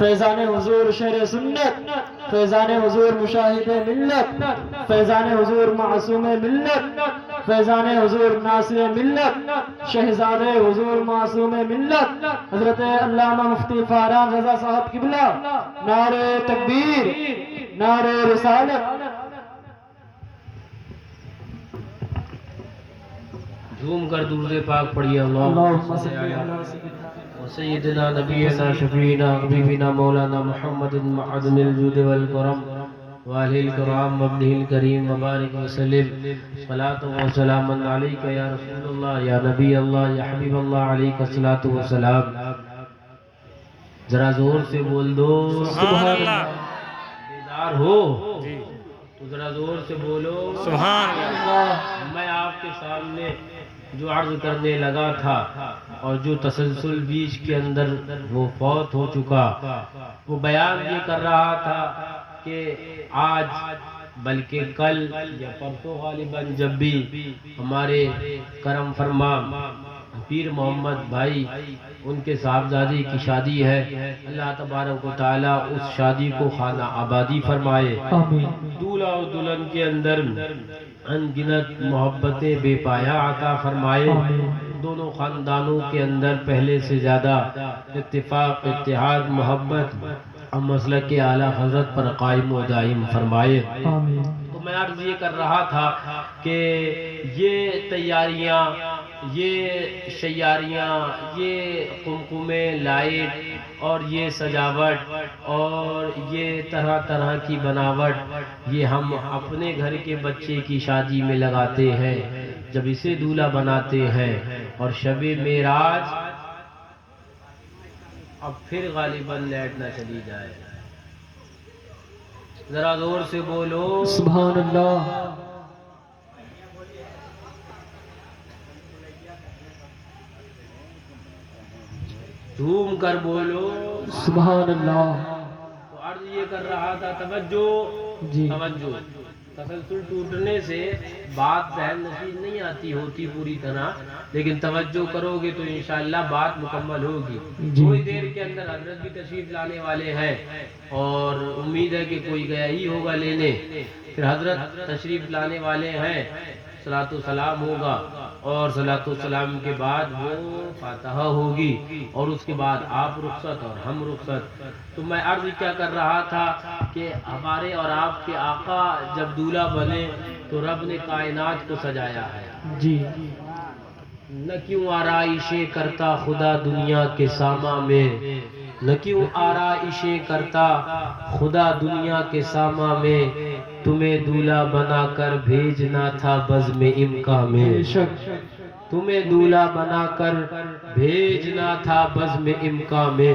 فیضان حضور شہر سنت، فیضان حضور مشاہد ملت، فیضان حضور معصوم ملت، فیضان حضور ناصر ملت، شہزاد حضور معصوم ملت حضرت علامہ مفتی فارغ رضا صاحب قبلہ، نعرہ تکبیر، نعرہ رسالت۔ جھوم کر درود پاک پڑھیے اللہم صلی علی سیدنا نبینا شفیعنا حبیبنا مولانا محمد معدن الجود والکرم وآلہ الکرام وابنہ الکریم وبارک وسلم صلاة و سلام علیکہ یا رسول اللہ یا نبی اللہ یا حبیب اللہ علیکہ صلاة و سلام۔ ذرا زور سے بول دو سبحان اللہ۔ بیدار ہو تو ذرا زور سے بولو سبحان اللہ۔ میں آپ کے سامنے جو عرض کرنے لگا تھا اور جو تسلسل بیچ کے اندر وہ فوت ہو چکا، وہ بیان یہ کر رہا تھا کہ آج بلکہ کل یا پرسوں غالباً جب بھی ہمارے کرم فرما پیر محمد بھائی ان کے صاحبزادی کی شادی ہے، اللہ تبارک و تعالیٰ اس شادی کو خانہ آبادی فرمائے، دولہا و دلہن کے اندر ان گنت محبتیں بے پایا عطا فرمائے، دونوں خاندانوں کے اندر پہلے سے زیادہ اتفاق، اتحاد، محبت اور مسلک اعلیٰ حضرت پر قائم و دائم فرمائے۔ تو میں عرض یہ کر رہا تھا کہ یہ تیاریاں، یہ شیاریاں، یہ قمقمے، لائٹ اور یہ سجاوٹ اور یہ طرح طرح کی بناوٹ، یہ ہم اپنے گھر کے بچے کی شادی میں لگاتے ہیں جب اسے دولہا بناتے ہیں، اور شب معراج اب پھر غالباً لیٹ نہ چلی جائے، ذرا زور سے بولو سبحان اللہ۔ جھوم کر بولو سبحان اللہ۔ تو عرض یہ کر رہا تھا، توجہ جی توجہ، تسلسل ٹوٹنے سے بات ذہن نشین نہیں آتی ہوتی پوری طرح، لیکن توجہ کرو گے تو انشاءاللہ بات مکمل ہوگی۔ تھوڑی دیر کے اندر حضرت بھی تشریف لانے والے ہیں اور امید ہے کہ کوئی گیا ہی ہوگا لینے، پھر حضرت تشریف لانے والے ہیں، صلاۃ و سلام ہوگا اور صلاۃ و سلام کے بعد وہ فاتحہ ہوگی اور اس کے بعد آپ رخصت اور ہم رخصت۔ تو میں عرض کیا کر رہا تھا کہ ہمارے اور آپ کے آقا جب دولہا بنے تو رب نے کائنات کو سجایا ہے، جی نہ کیوں آرائشیں کرتا خدا دنیا کے ساما میں، نہ کیوں آرائشیں کرتا خدا دنیا کے ساما میں، تمہیں دولہا بنا کر بھیجنا تھا بزم امکا میں، تمہیں دولہا بنا کر بھیجنا تھا بزم امکا میں،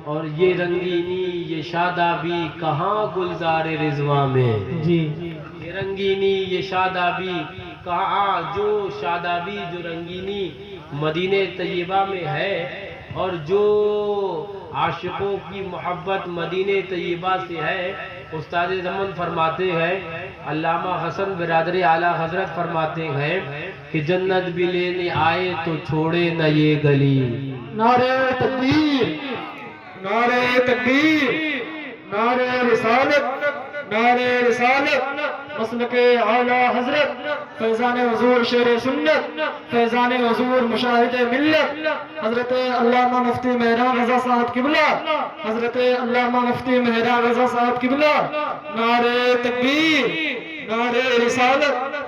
اور یہ رنگینی یہ شادابی کہاں گلزار رضواں میں، یہ رنگینی یہ شادابی کہاں، جو شادابی جو رنگینی مدینہ طیبہ میں ہے، اور جو عاشقوں کی محبت مدینہ طیبہ سے ہے۔ استاد زمن فرماتے ہیں، علامہ حسن برادر اعلیٰ حضرت فرماتے ہیں کہ جنت بھی لینے آئے تو چھوڑے نہ یہ گلی۔ نعرہ تکبیر، نعرہ تکبیر، نعرہ رسالت، نعرہ رسالت، مسلک اعلیٰ حضرت، فیضان حضور شیر سنت، فیضان حضور مشاہد ملت، حضرت علامہ مفتی مہران رضا صاحب قبلہ، حضرت علامہ مفتی مہران رضا صاحب قبلہ، نعرہ تکبیر، نعرہ رسالت۔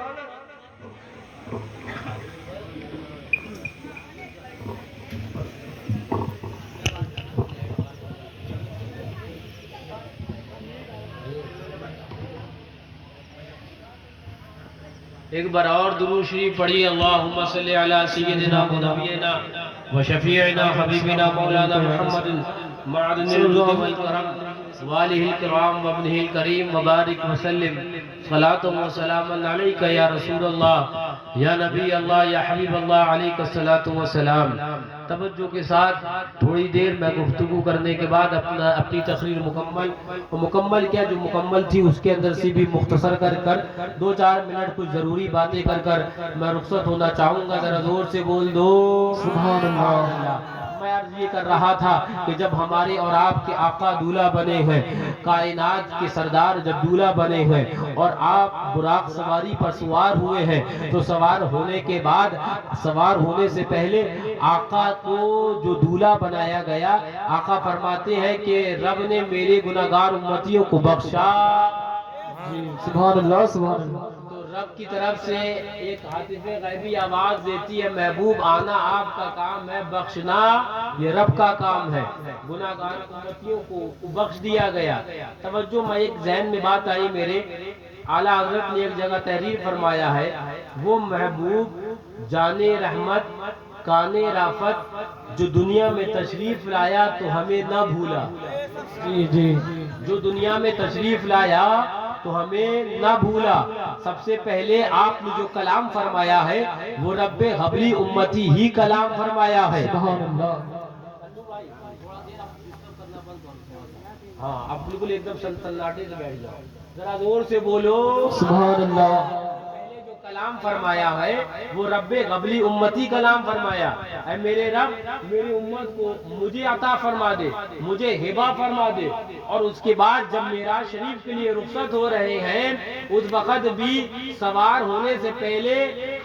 ایک بار اور درود شریف پڑھی، اللہم صلی علی سیدنا و نبینا و شفیعنا حبیبنا مولانا محمد معدن الجود والکرم والہ الکرام وابنہ الکریم وبارک وسلم، صلاۃ و سلام علیکہ یا رسول اللہ یا نبی اللہ یا حبیب اللہ علیکہ الصلاۃ والسلام۔ توجہ کے ساتھ تھوڑی دیر میں گفتگو کرنے کے بعد اپنی تقریر مکمل کیا جو مکمل تھی اس کے اندر سے بھی مختصر کر دو چار منٹ کچھ ضروری باتیں کر میں رخصت ہونا چاہوں گا۔ ذرا زور سے بول دو سبحان اللہ۔ میں عرض یہ کر رہا تھا کہ جب ہمارے اور آپ کے آقا دولہ بنے ہیں، کائنات کے سردار جب دولہ بنے ہیں اور آپ براق سواری پر سوار ہوئے ہیں، تو سوار ہونے کے بعد، سوار ہونے سے پہلے آقا کو جو دولہ بنایا گیا، آقا فرماتے ہیں کہ رب نے میرے گناہگار امتیوں کو بخشا۔ سبحان اللہ سبحان اللہ۔ تو رب کی طرف سے ایک ہاتف غیبی آواز دیتی ہے، محبوب آنا آپ کا کام ہے، بخشنا یہ رب کا کام ہے۔ گناہگار امتیوں کو بخش دیا گیا۔ توجہ، میں ایک ذہن میں بات آئی میرے، اعلیٰ حضرت نے ایک جگہ تحریر فرمایا ہے، وہ محبوب جانے رحمت کانے رافت جو دنیا میں تشریف لایا تو ہمیں نہ بھولا۔ جی جی، جو دنیا میں تشریف لایا تو ہمیں نہ بھولا۔ سب سے پہلے آپ نے جو کلام فرمایا ہے وہ رب حبلی امتی ہی کلام فرمایا ہے۔ سبحان اللہ۔ ہاں، اب بالکل ایک دم سنسناٹے سے بیٹھ جاؤ، ذرا زور سے بولو۔ سبحان اللہ۔ پہلے جو کلام فرمایا ہے وہ رب قبلی امتی کلام فرمایا، اے میرے رب میری امت کو مجھے عطا فرما دے، مجھے ہبہ فرما دے۔ اور اس کے بعد جب معراج شریف کے لیے رخصت ہو رہے ہیں، اس وقت بھی سوار ہونے سے پہلے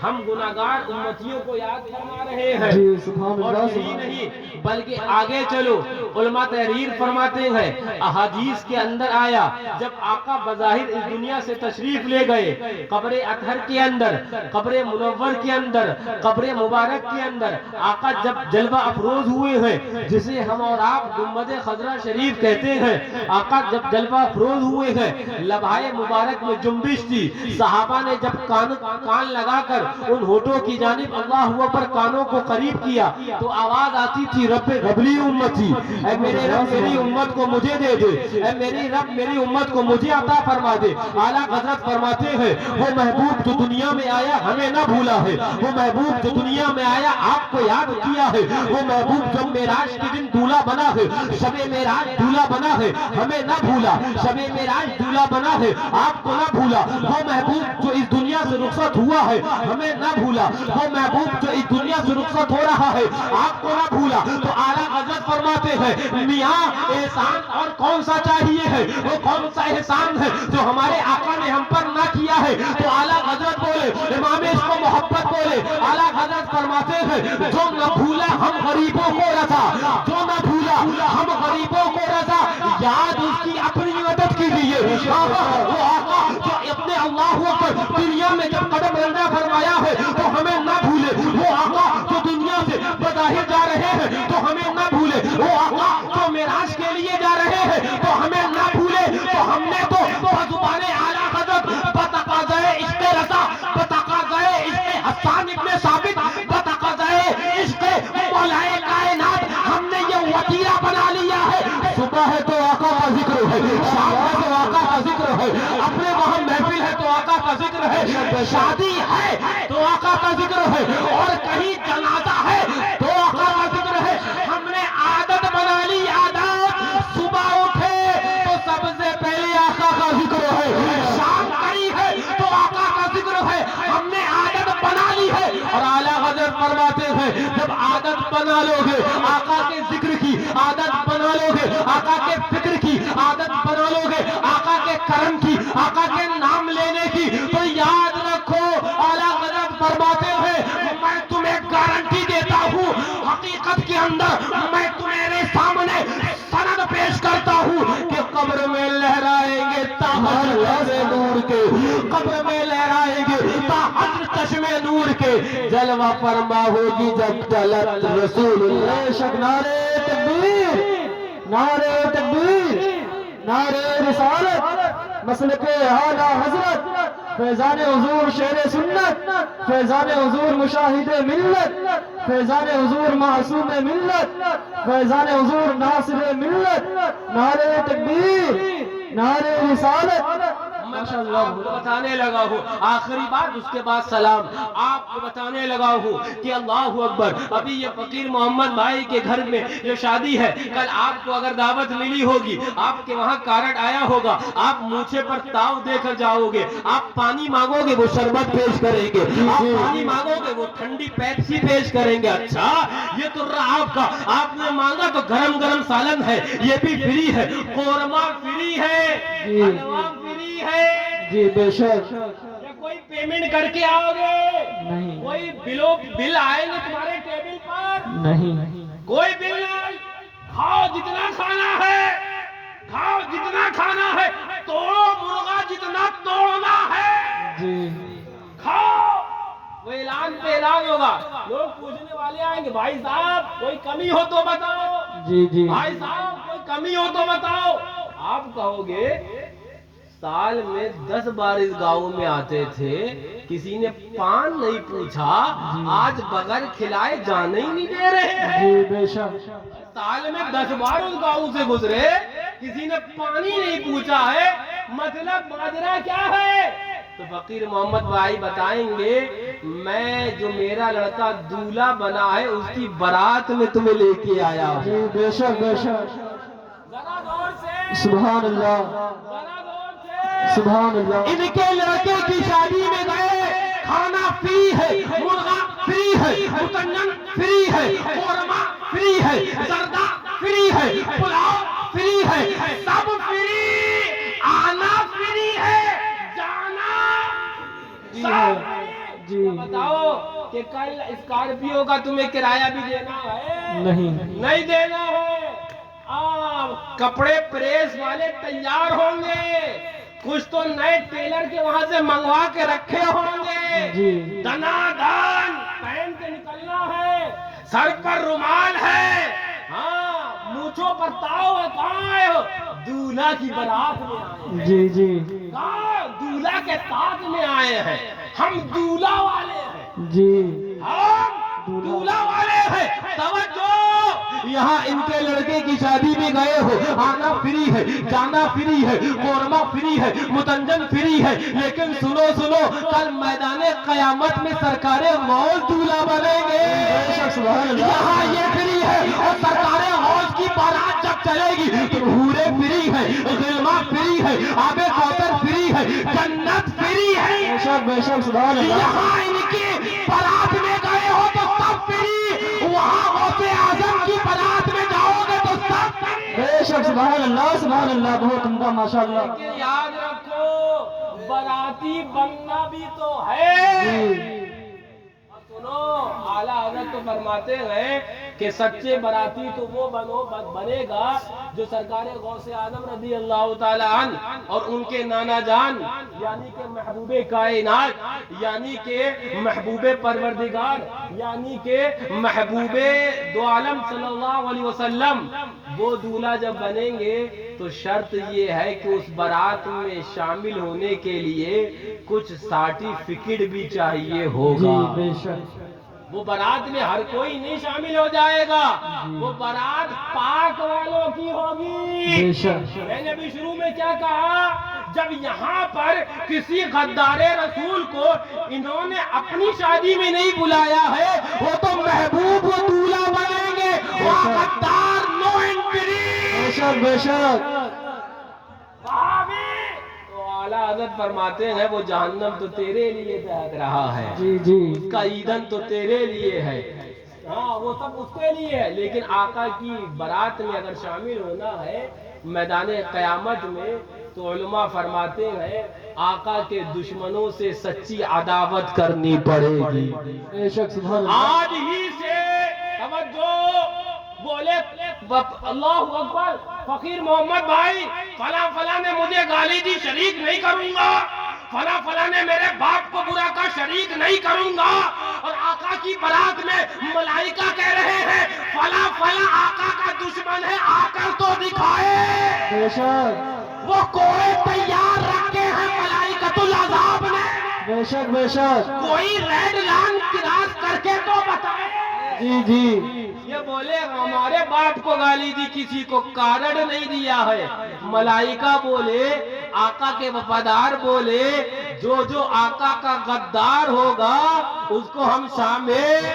ہم گناہگار امتیوں کو یاد فرما رہے ہیں۔ جی سبحان اور اللہ یہی نہیں بلکہ آگے چلو، علماء تحریر فرماتے ہیں، احادیث کے اندر آیا جب آقا بظاہر اس دنیا سے تشریف لے گئے، قبر اطہر کے اندر، قبر منور کے اندر، قبر مبارک کے اندر آقا جب جلوہ افروز ہوئے ہیں، جسے ہم اور آپ گنبد خضرا شریف کہتے ہیں، آقا جب جلوہ افروز ہوئے ہیں، لبھائے مبارک میں جنبش تھی، صحابہ نے جب کان لگا کر ان ہونٹوں کی جانب اللہ اکبر کانوں کو قریب کیا تو آواز آتی تھی، رب قبلی امتی، اے میرے رب میری امت کو مجھے دے دے، اے میری رب میری امت کو مجھے عطا فرما دے۔ اعلیٰ حضرت فرماتے ہیں وہ محبوب جو دنیا میں آیا ہمیں نہ بھولا ہے، وہ محبوب جو دنیا میں آیا آپ کو یاد کیا ہے، وہ محبوب جو معراج کے دن دولہ بنا ہے، شب معراج دولہ بنا ہے، ہمیں نہ بھولا، شب معراج دولہ بنا ہے، آپ کو نہ بھولا، وہ محبوب جو اس دنیا سے رخصت ہوا ہے ہمیں نہ بھولا، وہ محبوب جو اس دنیا سے رخصت ہو رہا ہے آپ کو نہ بھولا۔ تو اعلیٰ حضرت فرماتے ہیں میاں احسان اور کون سا چاہیے ہے، وہ کون سا احسان ہے جو ہمارے آقا نے ہم پر نہ کیا ہے؟ تو اعلیٰ حضرت بولے، امام اس کو محبت بولے، اعلیٰ حضرت فرماتے ہیں جو نہ بھولا ہم غریبوں کو رضا، جو نہ بھولا ہم غریبوں کو رضا، یاد اس کی اپنی مدد کیجیے۔ وہ آقا جو اپنے اللہ اکبر دنیا میں جب قدم رنجا فرمایا ہے تو ہمیں نہ بھولے، وہ آقا جو دنیا سے بظاہر جا رہے ہیں تو ہمیں نہ بھولے، وہ آقا جو معراج کے لیے جا رہے ہیں تو ہمیں نہ بھولے۔ تو ہم نے تو بزبان اعلیٰ حضرت بتقاضائے عشق رضا، بتقاضائے عشق حسان ابن ثابت، بتقاضائے عشق مولا کائنات ہم نے یہ وطیرہ بنا لیا ہے۔ صبح ہے تو آقا کا ذکر ہے، شام ہے تو آقا کا ذکر ہے، اپنے وہاں محفل ہے تو آقا کا ذکر ہے، شادی ہے تو آقا کا ذکر ہے، اور کہیں جنازہ ہے تو آقا کا ذکر ہے۔ ہم نے عادت بنا لی، عادت، صبح اٹھے تو سب سے پہلے آقا کا ذکر ہے، شام کری ہے تو آقا کا ذکر ہے، ہم نے عادت بنا لی ہے۔ اور اعلیٰ حضرت فرماتے ہیں جب عادت بنا لو گے آقا کے ذکر کی، عادت بنا لو گے آقا کے فکر کی، عادت بنا لو گے آقا کے کرم کی، آقا کے نام لینے کی، تو یاد رکھو اعلیٰ حضرت فرماتے ہیں میں تمہیں گارنٹی دیتا ہوں، حقیقت کے اندر میں تمہارے سامنے سند پیش کرتا ہوں کہ قبر میں لہرائیں گے تاحجر نور کے، قبر میں لہرائیں گے تاحجر چشمے نور کے، جلوہ فرما ہوگی جب طلعت رسول اللہ۔ بے شک نعرہ تکبیر، نعرہ تکبیر، نعرہ رسالت، مسلک اعلیٰ حضرت، فیضان حضور شہر سنت، فیضان حضور مشاہد ملت، فیضان حضور معصوم ملت، فیضان حضور ناصر ملت، نعرہ تکبیر، نعرہ رسالت۔ میں آپ کو بتانے لگا ہوں آخری بات، اس کے بعد سلام آپ کو بتانے لگا ہوں کہ اللہ اکبر، ابھی یہ فقیر محمد بھائی کے گھر میں جو شادی ہے، کل آپ کو اگر دعوت ملی ہوگی، آپ کے وہاں کارڈ آیا ہوگا، آپ مونچھے پر تاؤ دے کر جاؤ گے، آپ پانی مانگو گے وہ شربت پیش کریں گے، آپ پانی مانگو گے وہ ٹھنڈی پیپسی پیش کریں گے۔ اچھا یہ تو رہا آپ نے مانگا تو گرم گرم سالن ہے، یہ بھی فری ہے، قورمہ فری ہے، حلوہ فری ہے۔ جی بے شک، یا کوئی پیمنٹ کر کے آؤ گے؟ نہیں کوئی بل آئیں گے تمہارے ٹیبل پر؟ نہیں، کوئی بل نہیں، کھاؤ جتنا کھانا ہے، کھاؤ جتنا کھانا ہے، توڑو مرغا جتنا توڑنا ہے، جی کھاؤ۔ وہ اعلان پہ اعلان ہوگا، لوگ پوچھنے والے آئیں گے بھائی صاحب کوئی کمی ہو تو بتاؤ، جی جی بھائی صاحب کوئی کمی ہو تو بتاؤ۔ آپ کہو گے سال میں 10 بار اس گاؤں میں آتے تھے، کسی نے پان نہیں پوچھا، آج بغیر کھلائے جانے ہی نہیں دے رہے ہیں۔ جی بے شک، سال میں 10 بار اس گاؤں سے گزرے، کسی نے پانی نہیں پوچھا ہے، مطلب ماجرا کیا ہے؟ تو فقیر محمد بھائی بتائیں گے میں جو میرا لڑکا دولہا بنا ہے اس کی بارات میں تمہیں لے کے آیا ہوں۔ جی بے شک بے شک، ذرا غور سے، سبحان اللہ، ذرا غور سے، سبحان اللہ، ان کے لڑکے کی شادی میں گئے، کھانا فری ہے، مرغا فری ہے، متنجن فری ہے، قورمہ فری ہے، زردہ فری ہے، پلاؤ فری ہے، سب فری، آنا فری ہے، جانا سب فری۔ جی بتاؤ کہ کل اسکارپیو کا تمہیں کرایہ بھی دینا ہے؟ نہیں دینا ہے۔ کپڑے پریس والے تیار ہوں گے، کچھ تو نئے ٹیلر کے وہاں سے منگوا کے رکھے ہوں گے، جی دنا دان پہن کے نکلنا ہے، سر پر رومال ہے، ہاں مونچھوں پر تاؤ ہے، کہاں ہے ہو؟ دولہا کی بارات میں آئے ہیں، جی جی کہاں؟ دولہا کے تاج میں آئے ہیں، ہم دولہا والے ہیں، جی ہم دولہا والے ہیں۔ توجہ، یہاں ان کے لڑکے کی شادی میں گئے ہو، آنا فری ہے، جانا فری ہے، قورمہ فری ہے، متنجن فری ہے، لیکن سنو سنو، کل میدان قیامت میں سرکار غوث دولہا بنیں گے۔ سبحان اللہ، یہاں یہ فری ہے اور سرکار غوث کی بارات جب چلے گی تو حورے فری ہے، غلما فری ہے، آب کوثر فری ہے، جنت فری ہے۔ بے شک بے شک، سبحان اللہ، یہاں ان کی بارات میں گئے ہو تو سب فری، وہاں غوث اعظم کی بارات میں جاؤ گے تو سب فری۔ بے شک، سبحان اللہ، سبحان اللہ، بہت عمدہ، ماشاءاللہ، لیکن یاد رکھو باراتی بننا بھی تو ہے۔ سنو، اعلیٰ حضرت تو فرماتے ہیں کہ سچے باراتی تو وہ بنے گا جو سرکار غوث اعظم رضی اللہ تعالی عنہ اور ان کے نانا جان یعنی کہ محبوب کائنات، یعنی کہ محبوب پروردگار، یعنی کہ محبوب دو عالم صلی اللہ علیہ وسلم، وہ دولہا جب بنیں گے تو شرط یہ ہے کہ اس بارات میں شامل ہونے کے لیے کچھ سرٹیفکیٹ بھی چاہیے ہوگا۔ جی بے شک، وہ بارات میں ہر کوئی نہیں شامل ہو جائے گا، وہ بارات پاک والوں کی ہوگی۔ بے شک، میں نے بھی شروع میں کیا کہا، جب یہاں پر کسی غدار رسول کو انہوں نے اپنی شادی میں نہیں بلایا ہے، وہ تو محبوب و دولہا بنیں گے، وہاں غدار نو انٹری۔ بے شک بے شک، تو اعلیٰ حضرت فرماتے ہیں وہ جہنم تو تیرے لیے دہک رہا ہے، جی جی، اس کا ایندھن تو تیرے لیے ہے، ہاں وہ سب اس کے لیے ہے، لیکن آقا کی بارات میں اگر شامل ہونا ہے میدان قیامت میں تو علماء فرماتے ہیں آقا کے دشمنوں سے سچی عداوت کرنی پڑے گی۔ بے شک، سبحان اللہ، آج ہی سے توجہ، بولے اللہ اکبر، فقیر محمد بھائی فلاں فلاں نے مجھے گالی دی، شریک نہیں کروں گا، فلاں فلاں نے میرے باپ کو برا کہا، شریک نہیں کروں گا، اور آقا کی بارات میں ملائکہ کہہ رہے ہیں فلاں فلاں آقا کا دشمن ہے، آ کر تو دکھائے۔ بے شک، وہ کوڑے تیار رکھے ہیں ملائکۃ العذاب نے، بے شک بے شک، کوئی ریڈ لائن کراس کر کے تو بتائے۔ جی جی یہ بولے ہمارے باپ کو گالی دی کسی کو کارڈ نہیں دیا ہے. ملائکہ بولے آقا کے وفادار بولے جو آقا کا غدار ہوگا اس کو ہم شامل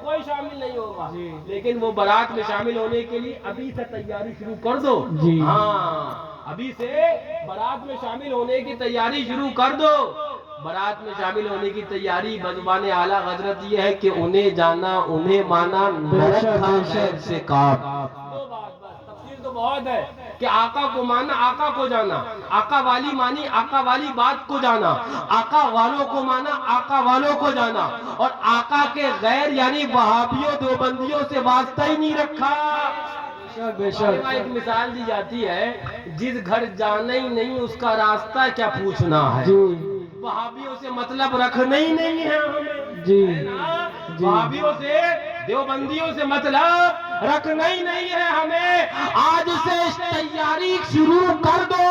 کوئی شامل نہیں ہوگا. لیکن وہ بارات میں شامل ہونے کے لیے ابھی سے تیاری شروع کر دو. ہاں ابھی سے بارات میں شامل ہونے کی تیاری شروع کر دو. بارات میں شامل ہونے کی تیاری بزبان اعلیٰ حضرت یہ ہے کہ انہیں جانا انہیں مانا خیر سے کام. تفصیل تو بہت ہے کہ آقا کو مانا آقا کو جانا, آقا والی مانی آقا والی بات کو جانا, آقا والوں کو مانا آقا والوں کو جانا, اور آقا کے غیر یعنی وہابیوں دیوبندیوں سے واسطہ ہی نہیں رکھا. بے شک ایک مثال دی جاتی ہے, جس گھر جانا ہی نہیں اس کا راستہ کیا پوچھنا ہے. وہابیوں سے مطلب رکھنا ہی نہیں ہے ہمیں. جی وہابیوں سے دیوبندیوں سے مطلب رکھنا ہی نہیں ہے ہمیں. آج سے تیاری شروع کر دو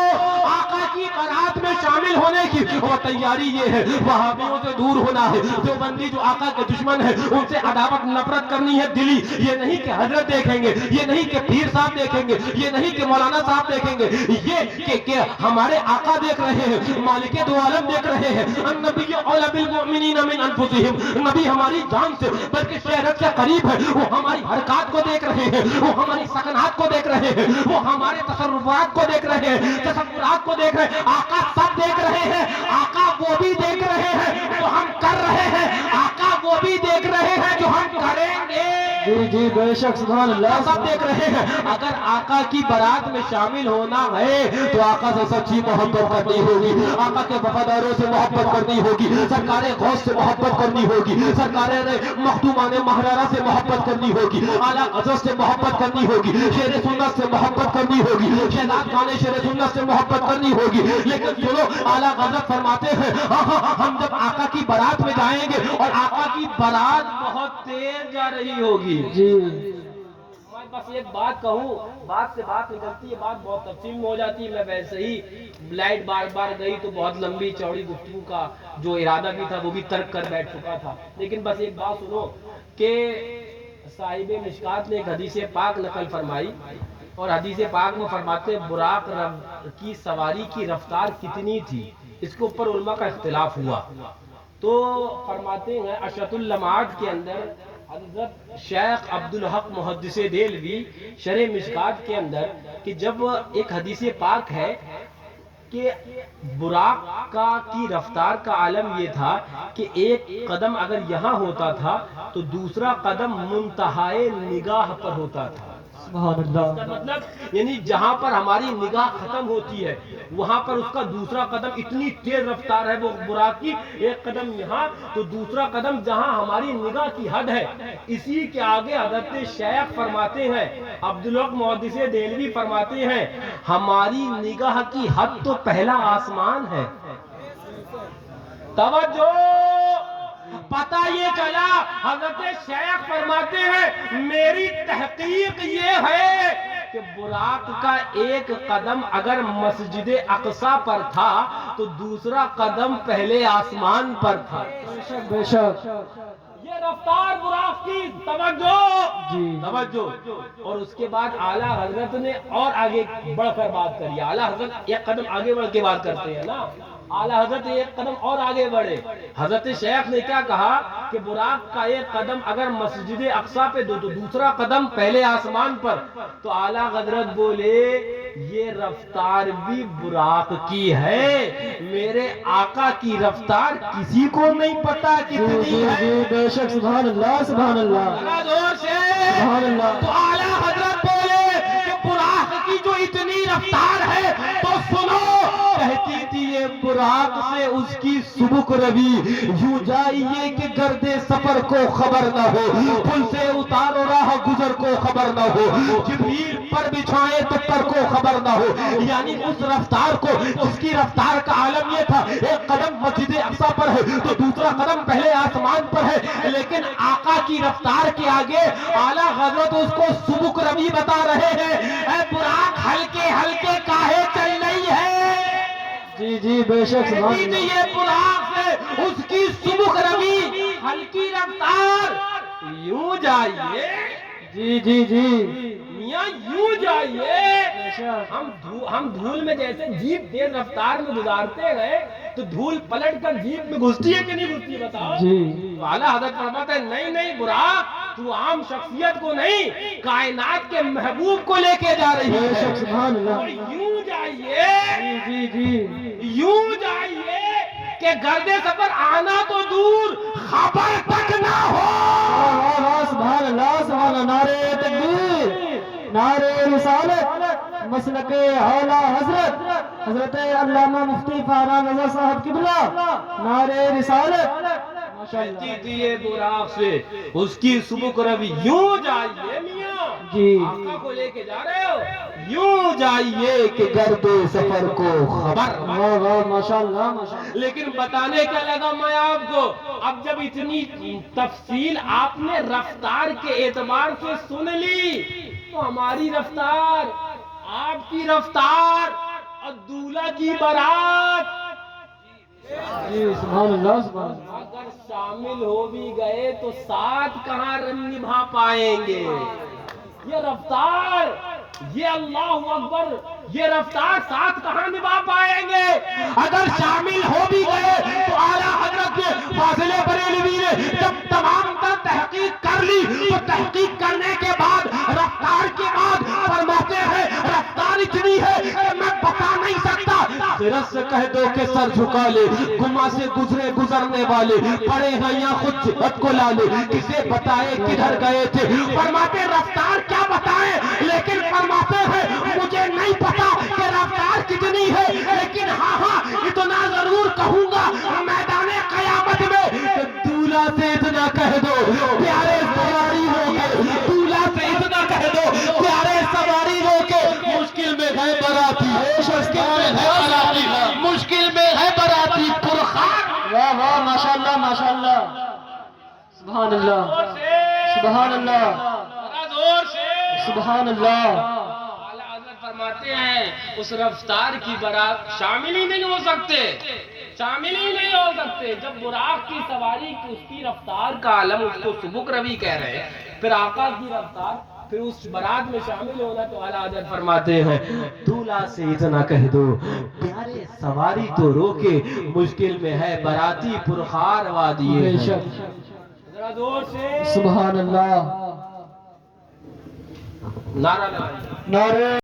آقا کی بارات میں شامل ہونے کی. اور تیاری یہ ہے وہابیوں سے دور ہونا ہے. دیوبندی جو آقا کے دشمن ہے ان سے عداوت نفرت کرنی ہے دلی. یہ نہیں کہ حضرت دیکھیں گے, یہ نہیں کہ پیر صاحب دیکھیں گے, یہ نہیں کہ مولانا صاحب دیکھیں گے, یہ کہ ہمارے آقا دیکھ رہے ہیں, مالک دو عالم دیکھ رہے ہیں. النبی اولی بالمؤمنین من انفسہم, نبی ہماری جان سے بلکہ شہرت سے قریب ہے. وہ ہماری حرکات کو دیکھ رہے ہیں, وہ ہماری سکنات کو دیکھ رہے ہیں, وہ ہمارے تصرفات کو دیکھ رہے ہیں, تصورات کو دیکھ رہے ہیں. آقا سب دیکھ رہے ہیں. آقا وہ بھی دیکھ رہے ہیں جو ہم کر رہے ہیں, آقا وہ بھی دیکھ رہے ہیں جو ہم کریں گے. جی بے شک سبحان اللہ. سب دیکھ رہے ہیں. اگر آقا کی بارات میں شامل ہونا ہے تو آقا سے سچی محبت کرنی ہوگی, آقا کے وفاداروں سے محبت کرنی ہوگی, سرکار غوث سے محبت کرنی ہوگی, سرکار مخدومان مہرارہ سے محبت کرنی ہوگی, اعلیٰ حضرت سے محبت کرنی ہوگی, شیر سنت سے محبت کرنی ہوگی, شہزاد خان شیر سنت سے محبت کرنی ہوگی. لیکن سنو اعلیٰ حضرت فرماتے ہیں ہم جب آقا کی بارات میں جائیں گے اور آقا کی بارات بہت تیز جا رہی ہوگی. جی میں بس ایک بات کہوں, بات سے بات نکلتی ہے, بات بہت تفصیل میں ہو جاتی ہے. میں ویسے ہی لائٹ بار بار گئی تو بہت لمبی چوڑی گفتگو کا جو ارادہ بھی تھا وہ بھی ترک کر بیٹھ چکا تھا. لیکن بس ایک بات سنو کہ صاحب مشکات نے ایک حدیث پاک نقل فرمائی, اور حدیث پاک میں فرماتے براق کی سواری کی رفتار کتنی تھی, اس کے اوپر علماء کا اختلاف ہوا. تو فرماتے ہیں اشرۃ اللمعات کے اندر حضرت شیخ عبدالحق محدث دہلوی شرح مشکات کے اندر کہ جب ایک حدیث پاک ہے کہ براق کی رفتار کا عالم یہ تھا کہ ایک قدم اگر یہاں ہوتا تھا تو دوسرا قدم منتہائے نگاہ پر ہوتا تھا. سبحان اللہ. مطلب یعنی جہاں پر ہماری نگاہ ختم ہوتی ہے وہاں پر اس کا دوسرا قدم اتنی تیز رفتار ہے وہ براق کی, ایک قدم یہاں تو دوسرا قدم جہاں ہماری نگاہ کی حد ہے. اسی کے آگے حضرت شیخ فرماتے ہیں, عبدالحق محدث دہلوی فرماتے ہیں ہماری نگاہ کی حد تو پہلا آسمان ہے. توجہ, پتہ یہ چلا حضرت شیخ فرماتے ہیں میری تحقیق یہ ہے کہ براق کا ایک قدم اگر مسجد اقصی پر تھا تو دوسرا قدم پہلے آسمان پر تھا. بے شک یہ رفتار براق کی. توجہ توجہ. اور اس کے بعد اعلیٰ حضرت نے اور آگے بڑھ کر بات کری. اعلیٰ حضرت ایک قدم آگے بڑھ کے بات کرتے ہیں نا, اعلیٰ حضرت ایک قدم اور آگے بڑھے. حضرت شیخ نے کیا کہا کہ براق کا ایک قدم اگر مسجد اقصی پہ دو تو دوسرا قدم پہلے آسمان پر. تو اعلیٰ حضرت بولے یہ رفتار بھی براق کی ہے, میرے آقا کی رفتار کسی کو نہیں پتا کتنی ہے. بے شک سبحان اللہ سبحان اللہ سبحان اللہ. تو اعلیٰ حضرت بولے کہ براق کی جو اتنی رفتار ہے تو سنو, کہتی تھی یہ براق سے اس کی سبک روی یوں جائیے کہ گرد سفر کو خبر نہ ہو, پل سے اتارو راہ گزر کو خبر نہ ہو, جبریل پر بچھائے تتر کو خبر نہ ہو. یعنی اس رفتار کو جس کی رفتار کا عالم یہ تھا ایک قدم مسجد اقصی پر ہے تو دوسرا قدم پہلے آسمان پر ہے, لیکن آقا کی رفتار کے آگے اعلیٰ حضرت اس کو سبک روی بتا رہے ہیں. اے براق ہلکے ہلکے کاہے چل رہی ہے. جی بے شک سبحان اللہ. یہ براق سے اس کی سبک روی ہلکی رفتار، یوں جائیے جی جی جی میاں، یوں جائیے۔ ہم دھول میں جیسے جیپ دیر رفتار میں گزارتے گئے تو دھول پلٹ کر جیپ میں گھستی ہے کہ نہیں گھستی، بتاؤ؟ جی تو اعلیٰ حضرت فرماتے ہیں نہیں نہیں براق، تو عام شخصیت کو نہیں، کائنات کے محبوب کو لے کے جا رہی بے ہے۔ شک، سبحان اللہ۔ اور یوں جائیے، جی جی یوں جائیے کہ گرد سفر آنا تو دور، خبر تک نہ ہو۔ واہ واہ واہ، سبحان اللہ سبحان اللہ، نعرے تکبیر، نعرے رسالت، مسلک اعلیٰ حضرت حضرت علامہ مفتی فارغ رضا صاحب قبلہ، نعرے رسالت، ماشاءاللہ۔ کہتی تھی براق سے اس کی سبک روی، یوں جائیے میاں، جی آقا کو لے کے جا رہے ہو، یوں جائیے کہ گرد سفر کو خبر۔ واہ واہ، ماشاءاللہ ماشاءاللہ۔ لیکن بتانے کا لگا میں آپ کو، اب جب اتنی تفصیل آپ نے رفتار کے اعتبار سے سن لی تو ہماری رفتار، آپ کی رفتار اور دولہا کی بارات جی سبحان اللہ سبحان اللہ۔ اگر شامل ہو بھی گئے تو ساتھ کہاں نبھا پائیں گے؟ یہ رفتار، یہ اللہ اکبر، یہ رفتار ساتھ کہاں نبھا پائیں گے؟ اگر شامل ہو بھی گئے تو اعلیٰ حضرت نے، فاضل بریلوی نے جب تمام تر تحقیق کر لی تو تحقیق کرنے کے بعد رفتار کے بعد فرماتے ہیں رفتار اتنی ہے کہ میں بتا نہیں سکتا۔ خرد سے کہہ دو کہ سر جھکا لے، گما سے گزرے گزرنے والے، پڑے ہیں یا خود صحت کو لا لے، کسے بتائے کدھر گئے تھے؟ فرماتے رفتار کیا بتائیں، لیکن فرماتے ہیں مجھے نہیں پتا کہ رفتار کتنی ہے، لیکن ہاں اتنا ضرور کہوں گا میدان قیامت میں کہ دولہا سے اتنا کہہ دو پیارے سواری ہو کے، دولہا سے اتنا کہہ دو پیارے سواری ہو کے، مشکل میں ہے باراتی، مشکل میں ہے باراتی پرخان۔ واہ واہ، ماشاءاللہ ماشاءاللہ، سبحان اللہ سبحان اللہ سبحان اللہ۔ اعلیٰ حضرت فرماتے ہیں اس رفتار کی بارات شامل ہی نہیں ہو سکتے، شامل ہی نہیں ہو سکتے۔ جب براق کی سواری کی اس کی رفتار کا عالم اس کو سبک روی کہہ رہے ہیں، پھر آقا کی رفتار، پھر اس بارات میں شامل ہونا، تو اعلیٰ حضرت فرماتے ہیں دولہا سے اتنا کہہ دو پیارے سواری تو روکے، مشکل میں ہے باراتی پرخار وادی بے ہے۔ شک، ذرا زور سے سبحان اللہ، نعرہ لگائیے۔ نعرے